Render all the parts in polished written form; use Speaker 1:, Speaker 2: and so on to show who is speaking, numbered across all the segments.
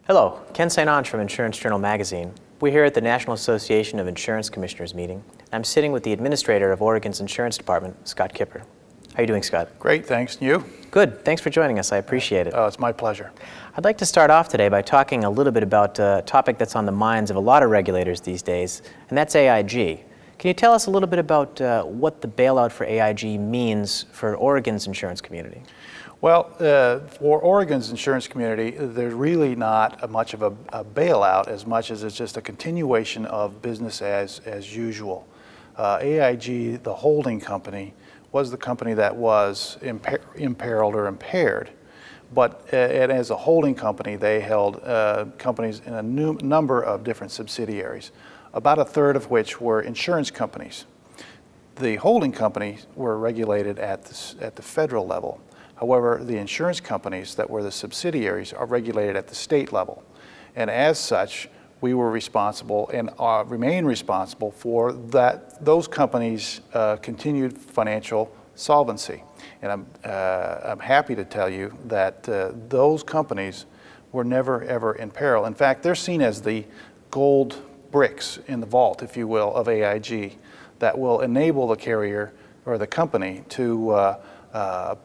Speaker 1: Hello, Ken St. Onge from Insurance Journal magazine. We're here at the National Association of Insurance Commissioners meeting. I'm sitting with the administrator of Oregon's Insurance Department, Scott Kipper. How are you doing, Scott?
Speaker 2: Great, thanks. And you?
Speaker 1: Good. Thanks for joining us. I appreciate it.
Speaker 2: It's my pleasure.
Speaker 1: I'd like to start off today by talking a little bit about a topic that's on the minds of a lot of regulators these days, and that's AIG. Can you tell us a little bit about what the bailout for AIG means for Oregon's insurance community?
Speaker 2: Well, for Oregon's insurance community, there's really not much of a bailout as much as it's just a continuation of business as usual. AIG, the holding company, was the company that was imperiled or impaired. But as a holding company, they held companies in a number of different subsidiaries, about a third of which were insurance companies. The holding companies were regulated at the federal level. However, the insurance companies that were the subsidiaries are regulated at the state level. And as such, we were responsible and remain responsible for those companies' continued financial solvency. And I'm happy to tell you that those companies were never, ever in peril. In fact, they're seen as the gold bricks in the vault, if you will, of AIG that will enable the carrier or the company to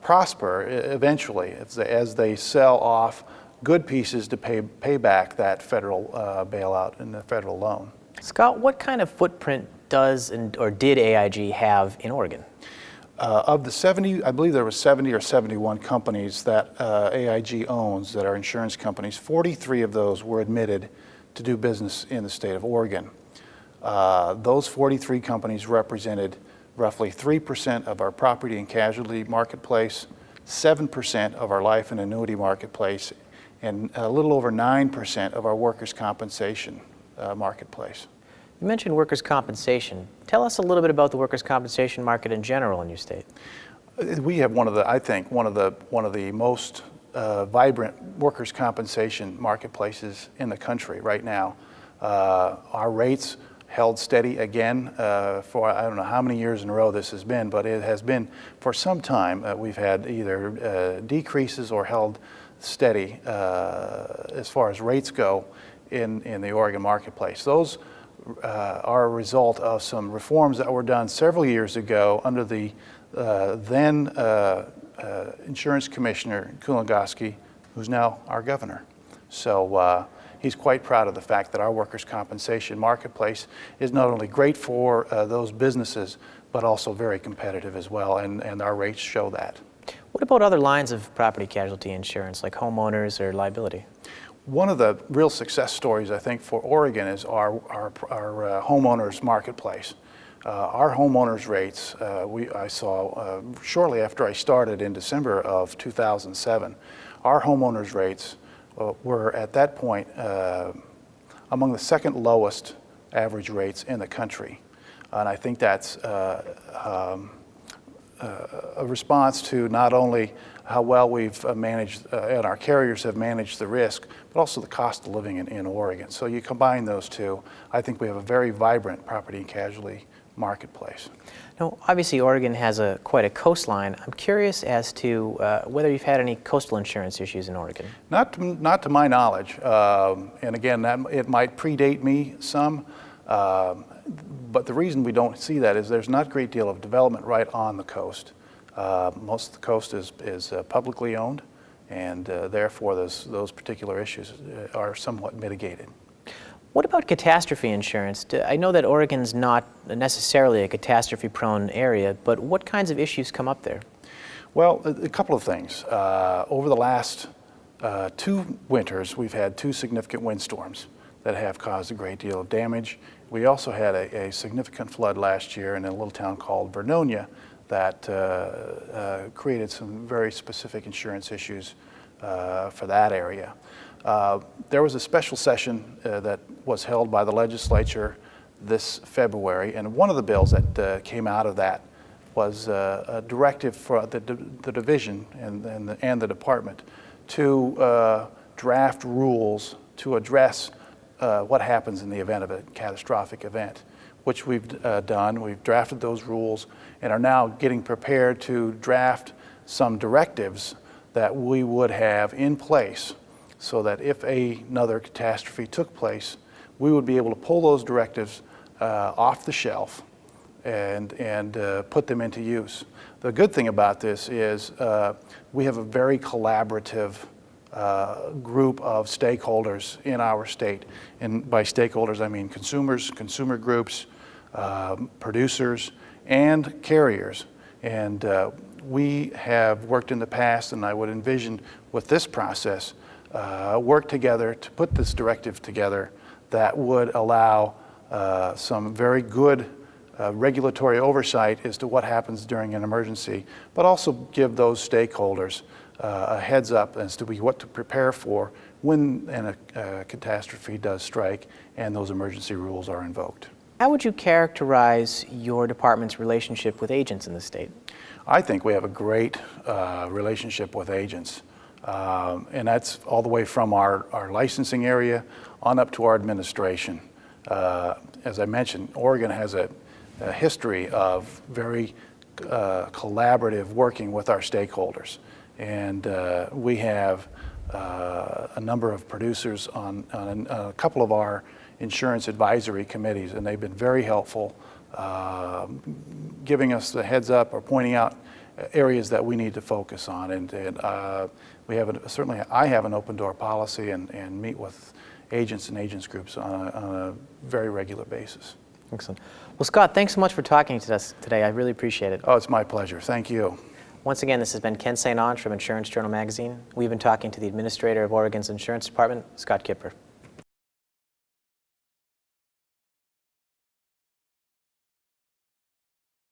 Speaker 2: prosper eventually as they sell off good pieces to pay back that federal bailout and the federal loan.
Speaker 1: Scott, what kind of footprint does or did AIG have in Oregon?
Speaker 2: Of the 70, I believe there were 70 or 71 companies that AIG owns that are insurance companies. 43 of those were admitted to do business in the state of Oregon. Those 43 companies represented roughly 3% of our property and casualty marketplace, 7% of our life and annuity marketplace, and a little over 9% of our workers' compensation marketplace.
Speaker 1: You mentioned workers' compensation. Tell us a little bit about the workers' compensation market in general in your state.
Speaker 2: We have one of the most vibrant workers' compensation marketplaces in the country right now. Our rates held steady again for I don't know how many years in a row this has been, but it has been for some time. We've had either decreases or held steady as far as rates go in the Oregon marketplace. Those are a result of some reforms that were done several years ago under the then insurance commissioner, Kulongoski, who's now our governor. So he's quite proud of the fact that our workers' compensation marketplace is not only great for those businesses, but also very competitive as well, and our rates show that.
Speaker 1: What about other lines of property casualty insurance, like homeowners or liability?
Speaker 2: One of the real success stories, I think, for Oregon is our homeowners marketplace. Our homeowners rates, I saw shortly after I started in December of 2007, our homeowners rates were at that point among the second lowest average rates in the country. And I think that's a response to not only how well we've managed and our carriers have managed the risk, but also the cost of living in Oregon. So you combine those two, I think we have a very vibrant property and casualty marketplace.
Speaker 1: Now, obviously Oregon has quite a coastline. I'm curious as to whether you've had any coastal insurance issues in Oregon.
Speaker 2: Not to my knowledge, and again, it might predate me some, but the reason we don't see that is there's not a great deal of development right on the coast. Most of the coast is publicly owned, and therefore those particular issues are somewhat mitigated.
Speaker 1: What about catastrophe insurance? I know that Oregon's not necessarily a catastrophe-prone area, but what kinds of issues come up there?
Speaker 2: Well, a couple of things. Over the last 2 winters, we've had 2 significant windstorms that have caused a great deal of damage. We also had a significant flood last year in a little town called Vernonia that created some very specific insurance issues for that area. There was a special session that was held by the legislature this February, and one of the bills that came out of that was a directive for the division and the department to draft rules to address what happens in the event of a catastrophic event, which we've done. We've drafted those rules and are now getting prepared to draft some directives that we would have in place so that if another catastrophe took place, we would be able to pull those directives off the shelf and put them into use. The good thing about this is we have a very collaborative group of stakeholders in our state. And by stakeholders, I mean consumers, consumer groups, producers, and carriers. And we have worked in the past, and I would envision with this process, work together to put this directive together that would allow some very good regulatory oversight as to what happens during an emergency, but also give those stakeholders a heads up as to what to prepare for when a catastrophe does strike and those emergency rules are invoked.
Speaker 1: How would you characterize your department's relationship with agents in the state?
Speaker 2: I think we have a great relationship with agents, and that's all the way from our licensing area on up to our administration. As I mentioned, Oregon has a history of very collaborative working with our stakeholders, and we have a number of producers on a couple of our insurance advisory committees, and they've been very helpful, giving us the heads up or pointing out areas that we need to focus on. And we have certainly I have an open door policy and meet with agents and agents groups on a very regular basis.
Speaker 1: Excellent. Well, Scott, thanks so much for talking to us today. I really appreciate it.
Speaker 2: Oh, it's my pleasure. Thank you.
Speaker 1: Once again, this has been Ken St. Onge from Insurance Journal Magazine. We've been talking to the Administrator of Oregon's Insurance Department, Scott Kipper.